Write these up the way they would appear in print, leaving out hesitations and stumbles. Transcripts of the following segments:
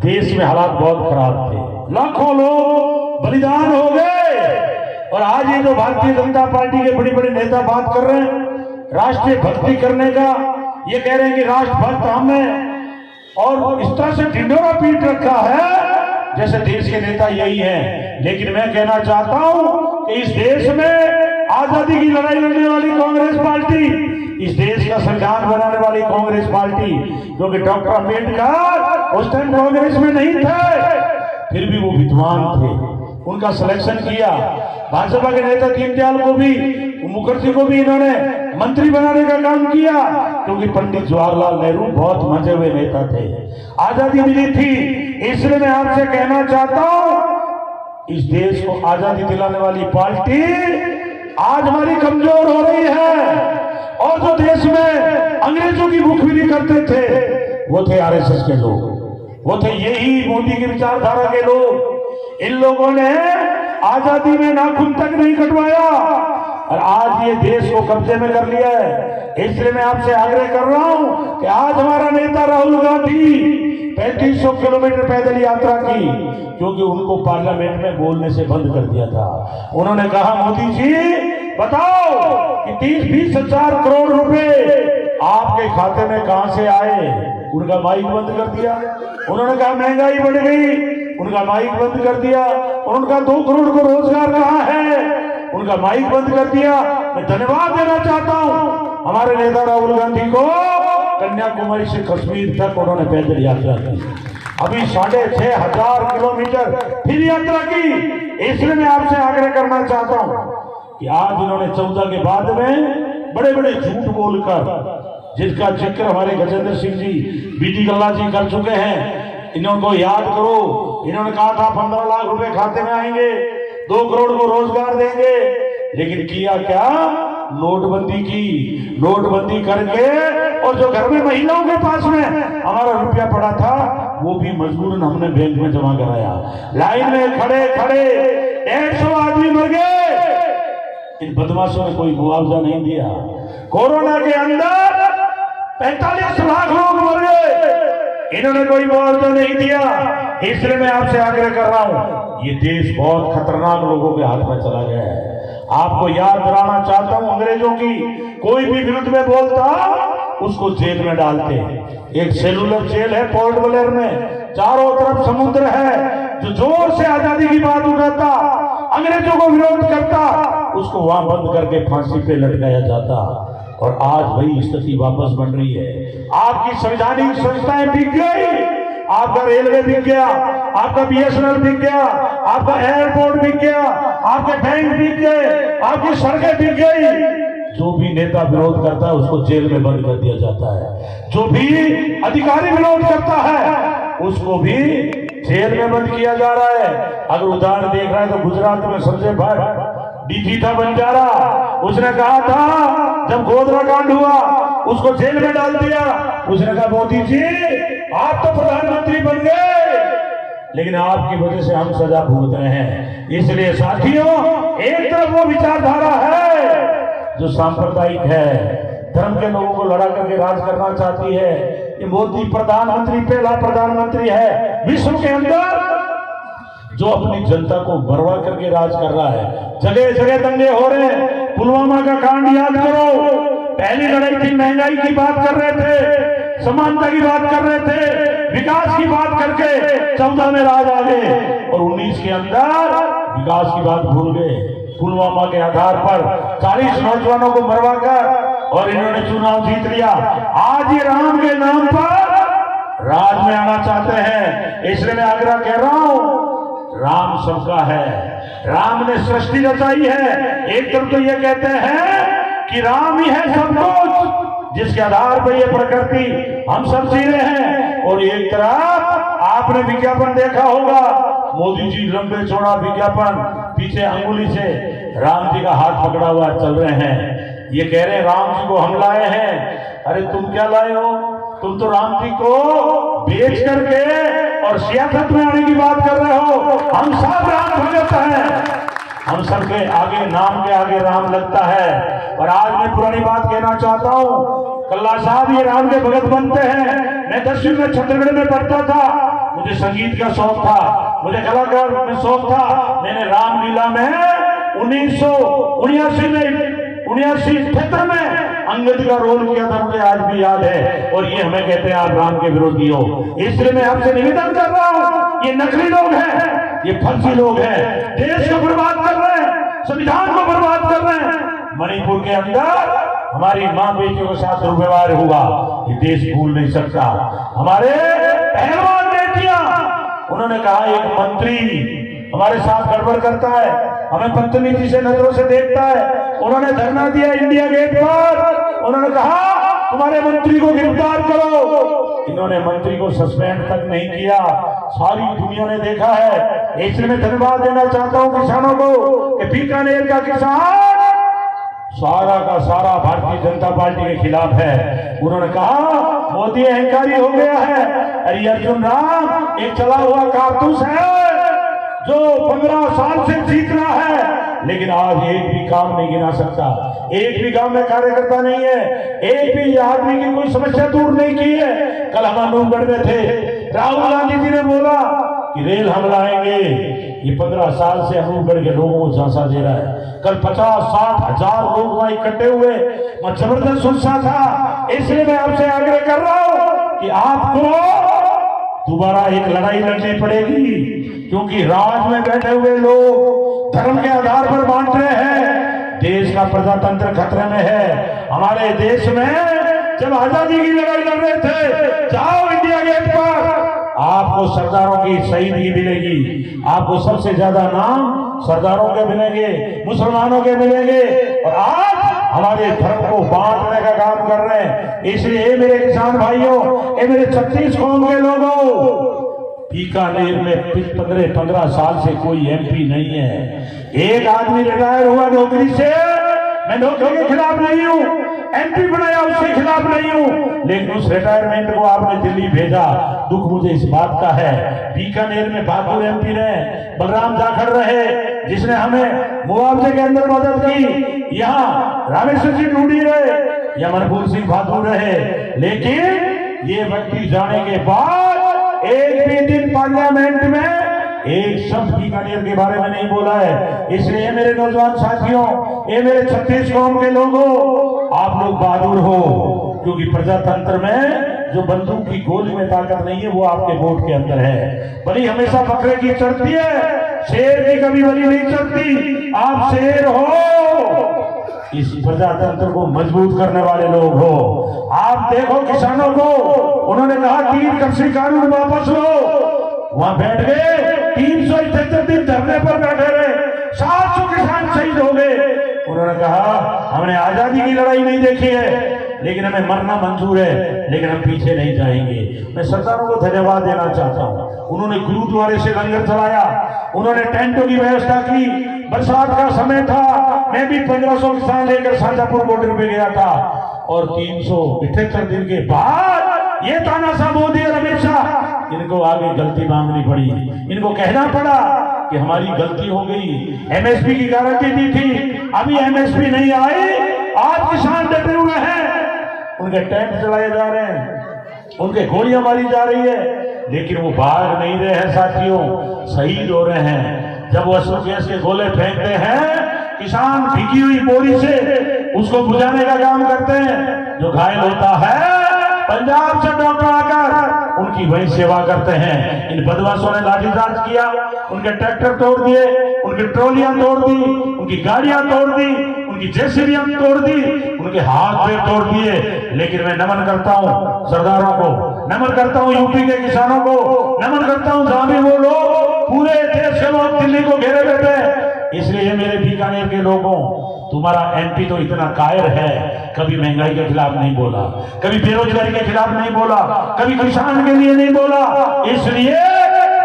देश में हालात बहुत खराब थे, लाखों लोग बलिदान हो गए। और आज ये जो भारतीय जनता पार्टी के बड़े बड़े नेता बात कर रहे हैं राष्ट्रीय भक्ति करने का, ये कह रहे हैं कि राष्ट्रभक्त हम हैं, और इस तरह से ढिंढोरा पीट रखा है जैसे देश के नेता यही हैं। लेकिन मैं कहना चाहता हूं कि इस देश में आजादी की लड़ाई लड़ने वाली कांग्रेस पार्टी, इस देश का संविधान बनाने वाली कांग्रेस पार्टी, क्योंकि डॉक्टर अम्बेडकर उस टाइम कांग्रेस में नहीं थे, फिर भी वो विद्वान थे, उनका सिलेक्शन किया। भाजपा के नेता दीनदयाल को भी, मुखर्जी को भी इन्होंने मंत्री बनाने का काम किया, क्योंकि पंडित जवाहरलाल नेहरू बहुत मंजे हुए नेता थे। आजादी मिली थी, इसलिए मैं आपसे कहना चाहता हूं इस देश को आजादी दिलाने वाली पार्टी आज हमारी कमजोर हो रही है। और जो देश में अंग्रेजों की मुखबिरी करते थे वो थे आरएसएस के लोग, वो थे यही मोदी की विचारधारा के लोग। इन लोगों ने आजादी में नाखून तक नहीं कटवाया और आज ये देश को कब्जे में कर लिया है। इसलिए मैं आपसे आग्रह कर रहा हूं कि आज हमारा नेता राहुल गांधी 3500 किलोमीटर पैदल यात्रा की, क्योंकि उनको पार्लियामेंट में बोलने से बंद कर दिया था। उन्होंने कहा मोदी जी बताओ कि 30-20 हजार करोड़ रुपए आपके खाते में कहां से आए। उनका माइक बंद कर दिया। उन्होंने कहा महंगाई बढ़ गई, उनका माइक बंद कर दिया। उनका 2 करोड़ को रोजगार कहां है, उनका माइक बंद कर दिया। मैं धन्यवाद देना चाहता हूं हमारे नेता राहुल गांधी को, कन्याकुमारी से कश्मीर तक उन्होंने पैदल यात्रा की, अभी 6500 किलोमीटर फिर यात्रा की। इसलिए मैं आपसे आग्रह करना चाहता हूं कि आज इन्होंने 14 के बाद में बड़े बड़े झूठ बोलकर, जिसका जिक्र हमारे गजेंद्र सिंह जी, बीडी कल्ला जी कर चुके हैं, इनको याद करो। इन्होंने कहा था 15 लाख रुपए खाते में आएंगे, 2 करोड़ को रोजगार देंगे, लेकिन किया क्या? नोटबंदी की। नोटबंदी करके और जो घर में महिलाओं के पास में हमारा रुपया पड़ा था वो भी मजबूरन हमने बैंक में जमा कराया। लाइन में खड़े खड़े 150 आदमी मर गए, इन बदमाशों ने कोई मुआवजा नहीं दिया। कोरोना के अंदर 45 लाख लोग मर गए, इन्होंने कोई मुआवजा नहीं दिया। इसलिए मैं आपसे आग्रह कर रहा हूं, ये देश बहुत खतरनाक लोगों के हाथ में चला गया है। आपको याद दिलाना चाहता हूं, अंग्रेजों की कोई भी विरुद्ध में बोलता उसको जेल में डालते। एक सेलुलर जेल है पोर्ट ब्लेयर में, चारों तरफ समुद्र है, जो जोर से आजादी की बात उठाता, अंग्रेजों को विरोध करता, उसको वहां बंद करके फांसी पे लटकाया जाता। और आज वही स्थिति वापस बन रही है। आपकी संवैधानिक संस्थाएं बिक गई, आपका रेलवे बिक गया, आपका बीएसएनएल बिक गया, आपका एयरपोर्ट बिक गया, आपके बैंक बिक गए, आपकी सड़कें बिक गई। जो भी नेता विरोध करता है उसको जेल में बंद कर दिया जाता है, जो भी अधिकारी विरोध करता है उसको भी जेल में बंद किया जा रहा है। अगर उदाहरण देख रहा है तो गुजरात में संजय भट्ट डीजी था बंजारा, उसने कहा था जब गोधरा कांड हुआ उसको जेल में डाल दिया। उसने कहा मोदी जी आप तो प्रधानमंत्री बन गए, लेकिन आपकी वजह से हम सजा भुगत रहे हैं। इसलिए साथियों, एक तरफ वो विचारधारा है जो सांप्रदायिक है, धर्म के लोगों को लड़ा करके राज करना चाहती है। ये मोदी प्रधानमंत्री पहला प्रधानमंत्री है विश्व के अंदर जो अपनी जनता को बर्बाद करके राज कर रहा है। जगह जगह दंगे हो रहे हैं। पुलवामा का कांड याद करो, पहली लड़ाई थी, महंगाई की बात कर रहे थे, समानता की बात कर रहे थे, विकास की बात करके 14 में राज आ गए और 19 के अंदर विकास की बात भूल गए। पुलवामा के आधार पर 40 नौजवानों को मरवा कर और इन्होंने चुनाव जीत लिया। आज ये राम के नाम पर राज में आना चाहते हैं। इसलिए मैं आग्रह कह रहा हूं, राम सबका है, राम ने सृष्टि रचाई है। एक तरफ तो ये कहते हैं कि राम ही है सब कुछ, जिसके आधार पर ये प्रकृति हम सब जी रहे हैं, और एक तरफ आपने विज्ञापन देखा होगा, मोदी जी लंबे चौड़ा विज्ञापन, पीछे अंगुली से राम जी का हाथ पकड़ा हुआ चल रहे हैं। ये कह रहे हैं राम जी को हम लाए हैं। अरे तुम क्या लाए हो? तुम तो राम जी को बेच करके और सियासत में आने की बात कर रहे हो। हम सब राम भगत हैं, हम सबके आगे नाम के आगे राम लगता है। और आज मैं पुरानी बात कहना चाहता हूँ, कल्ला साहब ये राम के भगत बनते हैं। मैं 10वीं में छत्तीसगढ़ में पढ़ता था, मुझे संगीत का शौक था, मुझे कलाकार में शौक था। मैंने रामलीला में 1979 में अंगद का रोल किया था, मुझे आज भी याद है। और ये हमें कहते हैं आप राम के विरोधी हो। इसलिए मैं आपसे निवेदन कर रहा हूं, ये नकली लोग हैं, ये फर्जी लोग हैं, देश को बर्बाद कर रहे हैं, संविधान को बर्बाद कर रहे हैं। मणिपुर के अंदर हमारी मां बेटियों के साथ दुर्व्यवहार हुआ, ये देश भूल नहीं सकता। हमारे पहलवान बेटियां, उन्होंने कहा एक मंत्री हमारे साथ गड़बड़ करता है, हमें बदतमीजी से नजरों से देखता है। उन्होंने धरना दिया इंडिया गेट पर, उन्होंने कहा तुम्हारे मंत्री को गिरफ्तार करो। इन्होंने मंत्री को सस्पेंड तक नहीं किया, सारी दुनिया ने देखा है। इसलिए मैं धन्यवाद देना चाहता हूं किसानों को कि बीकानेर का किसान सारा का सारा भारतीय जनता पार्टी के खिलाफ है। उन्होंने कहा मोदी अहंकारी हो गया है। अरे अर्जुन राम एक चला हुआ कारतूस है जो 15 साल से जीत रहा है, लेकिन आज एक भी काम नहीं गिना सकता, एक भी गांव में कार्यकर्ता नहीं है, एक भी आदमी की कोई समस्या दूर नहीं की है। कल हम अनूपगढ़ में थे, राहुल गांधी जी ने बोला कि रेल हम लाएंगे। ये 15 साल से अनूपगढ़ के लोगों को झांसा दे रहा है। कल 50-60 हजार लोग वहां इकट्ठे हुए, वहां जबरदस्त उत्साह था। इसलिए मैं आपसे आग्रह कर रहा हूं कि आपको दोबारा एक लड़ाई लड़नी पड़ेगी, क्योंकि राज में बैठे हुए लोग धर्म के आधार पर बांट रहे हैं। देश का प्रजातंत्र खतरे में है। हमारे देश में जब आजादी की लड़ाई लड़ रहे थे, जाओ इंडिया गेट पर, आपको सरदारों की शहीदी मिलेगी, आपको सबसे ज्यादा नाम सरदारों के मिलेंगे, मुसलमानों के मिलेंगे। और आज हमारे धर्म को बांटने का काम कर रहे हैं। इसलिए मेरे किसान भाइयों, ये मेरे 36 कौम के लोगों, बीकानेर में 15 साल से कोई एमपी नहीं है। एक आदमी रिटायर हुआ नौकरी से, मैं नौकरी के खिलाफ नहीं हूं, एमपी बनाया उसके खिलाफ नहीं हूं, लेकिन उस रिटायरमेंट को आपने दिल्ली भेजा। दुख मुझे इस बात का है। बीकानेर में बहादुर एमपी रहे, बलराम जाखड़ रहे, जिसने हमें मुआवजे के अंदर मदद की। यहाँ रामेश्वर जी ढूंढी रहे, या मनभूर सिंह बहादुर रहे, लेकिन ये व्यक्ति जाने के बाद एक भी दिन पार्लियामेंट में एक शब्द बीकानेर के बारे में नहीं बोला है। इसलिए मेरे नौजवान साथियों, ये मेरे 36 कौम के लोगों, आप लोग बहादुर हो, क्योंकि प्रजातंत्र में जो बंदूक की गोली में ताकत नहीं है, वो आपके वोट के अंदर है। बलि हमेशा बकरे की चढ़ती है, शेर की कभी बलि नहीं चढ़ती। आप शेर हो, इस प्रजातंत्र को मजबूत करने वाले लोग हो। आप देखो किसानों को, उन्होंने कहा 3 कृषि कानून वापस लो, वहां बैठ गए, 377 दिन धरने पर बैठे रहे, 700 किसान शहीद हो गए। उन्होंने कहा हमने आजादी की लड़ाई नहीं देखी है, लेकिन हमें मरना मंजूर है, लेकिन हम पीछे नहीं जाएंगे। मैं सरदारों को धन्यवाद देना चाहता हूं। उन्होंने गुरुद्वारे से लंगर चलाया, उन्होंने टेंटों की व्यवस्था की। बरसात का समय था, मैं भी 1500 किसान लेकर शाजापुर बॉर्डर पे गया था, और 378 दिन के बाद ये तानाशाह मोदी और अमित शाह, इनको आगे गलती मांगनी पड़ी, इनको कहना पड़ा कि हमारी गलती हो गई। एमएसपी की गारंटी दी थी, अभी एमएसपी नहीं आई, आज किसान डटे हुए हैं, उनके टेंट चलाए जा रहे हैं, उनके गोलियां मारी जा रही है, लेकिन वो भाग नहीं रहे हैं साथियों, शहीद हो रहे हैं। जब वो अश्रु गैस के गोले फेंकते हैं, किसान भीगी हुई बोरी से उसको बुझाने का काम करते हैं। जो घायल होता है, पंजाब से डॉक्टर आकर उनकी वही सेवा करते हैं। इन बदमाशों ने लाठीचार्ज किया, उनके ट्रैक्टर तोड़ दिए, उनकी ट्रॉलियां तोड़ दी, उनकी गाड़ियां तोड़ दी, उनकी जेसीबियां तोड़ दी, उनके हाथ पैर तोड़ दिए। लेकिन मैं नमन करता हूं सरदारों को, नमन करता हूं यूपी के किसानों को, नमन करता हूं जहां भी वो लोग, पूरे देश के लोग दिल्ली को घेरे बैठे। इसलिए मेरे बीकानेर के लोगों, तुम्हारा एमपी तो इतना कायर है, कभी महंगाई के खिलाफ नहीं बोला, कभी बेरोजगारी के खिलाफ नहीं बोला, कभी किसान के लिए नहीं बोला। इसलिए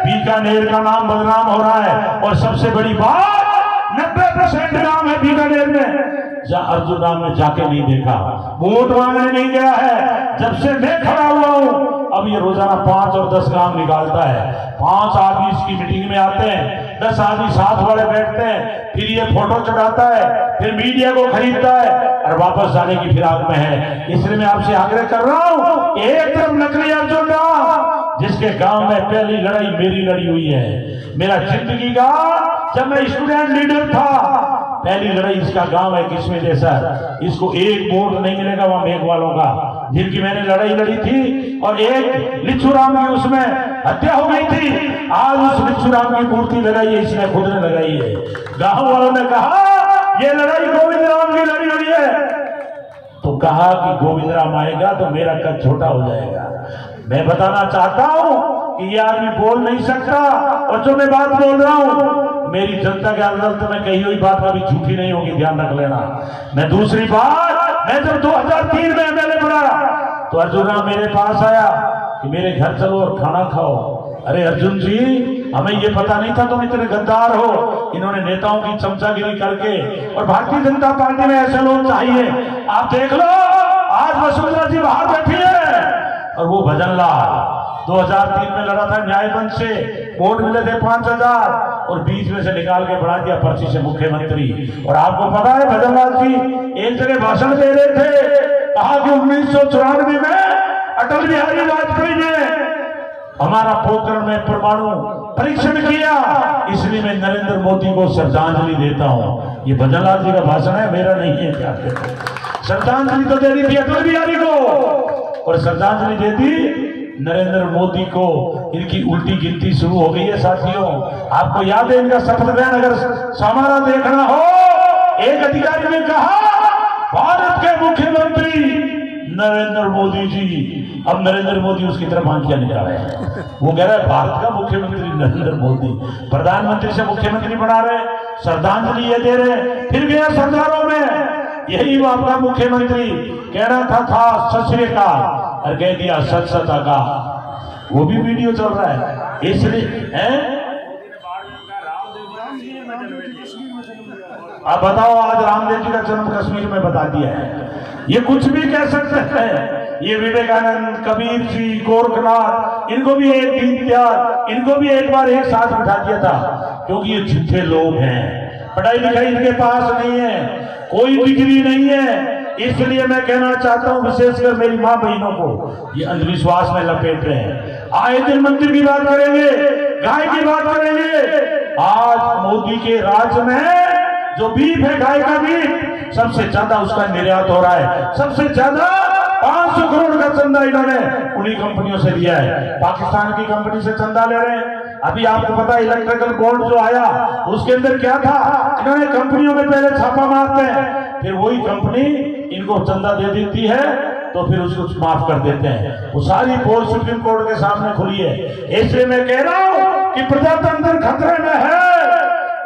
बीकानेर का नाम बदनाम हो रहा है। और सबसे बड़ी बात, 90% नाम है बीकानेर में, जहां अर्जुन राम ने जाके नहीं देखा, वोट मांगने नहीं गया है। जब से मैं खड़ा हुआ हूं, अब ये रोजाना 5 और 10 काम निकालता है। 5 आदमी इसकी मीटिंग में आते हैं, 10 आदमी साथ वाले बैठते हैं, फिर ये फोटो चढ़ाता है, फिर मीडिया को खरीदता है और वापस जाने की फिराक में है। इसलिए मैं आपसे आग्रह कर रहा हूं, एक तरफ नकली अर्जुन राम, जिसके गांव में पहली लड़ाई मेरी लड़ी हुई है। मेरा जिंदगी का जब मैं स्टूडेंट लीडर था, पहली लड़ाई इसका गांव है किस्में जैसा, इसको एक वोट नहीं मिलेगा वहां मेघ वालों का, जिनकी मैंने लड़ाई लड़ी थी। और एक लिच्छू राम की उसमें हत्या हो गई थी, आज उस लिच्छू राम की मूर्ति लगाई है, इसने खुद ने लगाई है। गांव वालों ने कहा ये लड़ाई गोविंद राम की लड़ी हुई है, तो कहा कि गोविंद राम आएगा तो मेरा कद छोटा हो जाएगा। मैं बताना चाहता हूं कि ये आदमी बोल नहीं सकता, और जो मैं बात बोल रहा हूं मेरी जनता के अदालत में कही हुई बात कभी झूठी नहीं होगी, ध्यान रख लेना। मैं दूसरी बात, मैं जब 2003 में एमएलए बना तो अर्जुन राम मेरे पास आया कि मेरे घर चलो और खाना खाओ। अरे अर्जुन जी, हमें ये पता नहीं था तुम इतने गद्दार हो। इन्होंने नेताओं की चमचागिरी करके, और भारतीय जनता पार्टी में ऐसे लोग चाहिए। आप देख लो आज वसुंधरा जी बाहर बैठी है, और वो भजन लाल 2003 में लड़ा था न्यायबंद से, वोट मिले थे 5000, और बीच में से निकाल के बढ़ा दिया पर्ची से मुख्यमंत्री। और आपको पता है भजन लाल जी एक जगह भाषण दे रहे थे, कहा कि 1994 में अटल बिहारी वाजपेयी ने हमारा पोखरण में परमाणु परीक्षण किया, इसलिए मैं नरेंद्र मोदी को श्रद्धांजलि देता हूं। ये भजन लाल जी का भाषण है, मेरा नहीं है। क्या श्रद्धांजलि तो दे दी थी अटल बिहारी को, और श्रद्धांजलि दे दी नरेंद्र मोदी को। इनकी उल्टी गिनती शुरू हो गई है साथियों। आपको याद है इनका शपथ बयान अगर हमारा देखना हो, एक अधिकारी ने कहा भारत के मुख्यमंत्री नरेंद्र मोदी जी, अब नरेंद्र मोदी उसकी तरफ आंखियां निकाल रहे हैं। वो कह रहा है भारत का मुख्यमंत्री नरेंद्र मोदी, प्रधानमंत्री से मुख्यमंत्री बना रहे, श्रद्धांजलि ये दे रहे। फिर गया सरदारों में, यही वो आपका मुख्यमंत्री कह रहा था सत श्री अकाल, और कह दिया सत सत का। वो भी वीडियो चल रहा है, इसलिए है। अब बताओ, आज रामदेव जी का जन्म कश्मीर में बता दिया है। ये कुछ भी कह सकते हैं। ये विवेकानंद, कबीर जी, गोरखनाथ, इनको भी एक दिन त्याग, इनको भी एक बार एक साथ बिठा दिया था, क्योंकि ये झूठे लोग हैं। पढ़ाई लिखाई इनके पास नहीं है, कोई डिग्री नहीं है। इसलिए मैं कहना चाहता हूं विशेषकर मेरी मां बहनों को, ये अंधविश्वास में लपेट रहे हैं। आए दिन मंदिर की बात करेंगे, गाय की बात करेंगे। आज मोदी के राज में जो बीफ है, गाय का बीफ, सबसे ज्यादा उसका निर्यात हो रहा है। सबसे ज्यादा 500 करोड़ का चंदा इन्होंने उन्हीं कंपनियों से लिया है। पाकिस्तान की कंपनी से चंदा ले रहे हैं। अभी आपको पता है इलेक्ट्रिकल बोर्ड जो आया उसके अंदर क्या था, इन्होंने कंपनियों में पहले छापा मारते हैं, फिर वही कंपनी इनको चंदा दे देती है, तो फिर उसको माफ कर देते हैं। वो सारी पोल सुप्रीम कोर्ट के सामने खुली है। इसलिए मैं कह रहा हूं कि प्रजातंत्र खतरे में है।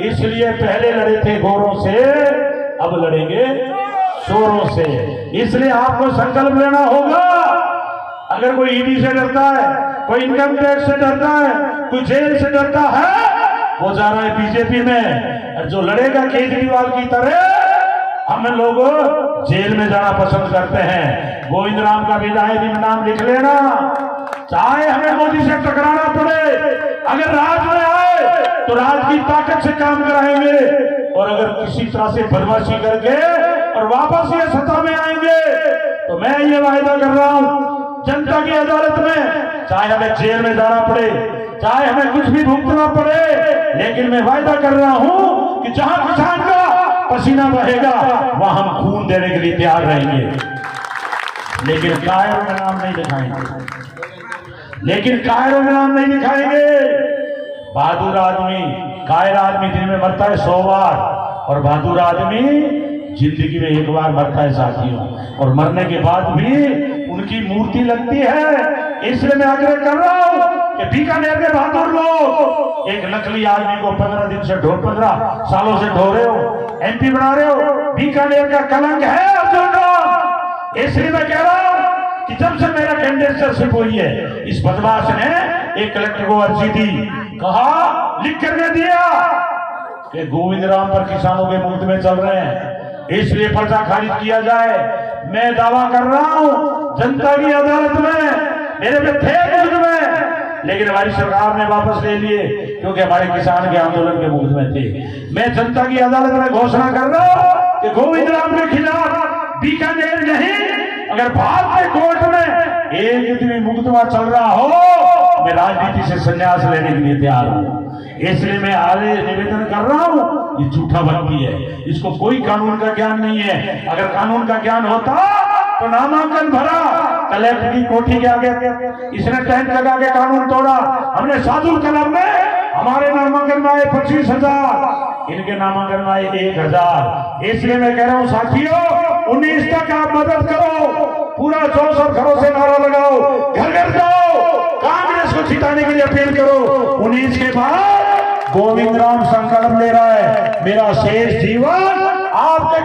इसलिए पहले लड़े थे गोरों से, अब लड़ेंगे चोरों से। इसलिए आपको संकल्प लेना होगा। अगर कोई ईडी से डरता है, कोई इनकम टैक्स से डरता है, कोई जेल से डरता है, वो जा रहा है बीजेपी में। जो लड़ेगा केजरीवाल की तरह, हम लोग जेल में जाना पसंद करते हैं। गोविंद राम का भी डायरी में नाम लिख लेना, चाहे हमें मोदी से टकराना पड़े, अगर राज में आए तो राज की ताकत से काम कराएंगे, और अगर किसी तरह से बदमाशी करके और वापस ये सत्ता में आएंगे तो मैं ये वायदा कर रहा हूं जनता की अदालत में, चाहे हमें जेल में जाना पड़े, चाहे हमें कुछ भी भुगतना पड़े, लेकिन मैं वायदा कर रहा हूं कि जहां किसान का पसीना बहेगा वहां हम खून देने के लिए तैयार रहेंगे। लेकिन कायरों का नाम नहीं दिखाएंगे, लेकिन कायरों का नाम नहीं दिखाएंगे। बहादुर आदमी, कायर आदमी दिन में मरता है 100 बार, और बहादुर आदमी जिंदगी में एक बार मरता है साथियों, और मरने के बाद भी उनकी मूर्ति लगती है। इसलिए मैं आग्रह कर रहा हूं कि बीकानेर के बहादुर लोग, एक नकली आदमी को 15 दिन से 15 सालों से ढो रहे हो, एमपी बना रहे हो, बीकानेर का कलंक है अर्जुन राम। इसलिए मैं कह रहा हूं कि जब से मेरा कैंडिडेटशिप हुई है, इस बदमाश ने एक कलेक्टर को अर्जी दी, कहा लिख करके दिया कि गोविंद राम पर किसानों के मुफ्त में चल रहे हैं, इसलिए पर्चा खारिज किया जाए। मैं दावा कर रहा हूं जनता की अदालत में मेरे पे थे मुफ्त में, लेकिन हमारी सरकार ने वापस ले लिए क्योंकि हमारे किसान के आंदोलन के मुफ्त में थे। मैं जनता की अदालत में घोषणा कर रहा हूं कि गोविंद राम के खिलाफ बीकानेर नहीं, अगर भारत के कोर्ट में एक भी मुकदमा चल रहा हो मैं राजनीति से संन्यास लेने के लिए तैयार हूं। इसलिए मैं आगे निवेदन कर रहा हूं, ये झूठा भक्ति है, इसको कोई कानून का ज्ञान नहीं है। अगर कानून का ज्ञान होता तो नामांकन भरा, कलेक्टर की कोठी के आगे इसने टेंट लगा के कानून तोड़ा। हमने सादुल कलम में हमारे नामांकन में आए 25,000, इनके नामांकन में आए 1,000। इसलिए मैं कह रहा हूं साथियों, 19 तक आप मदद करो, पूरा जोश और घरों से नारा लगाओ, घर घर जाओ, कांग्रेस को जिताने के लिए अपील करो। 19 के बाद गोविंद राम संकल्प ले रहा है, मेरा शेष जीवन आपके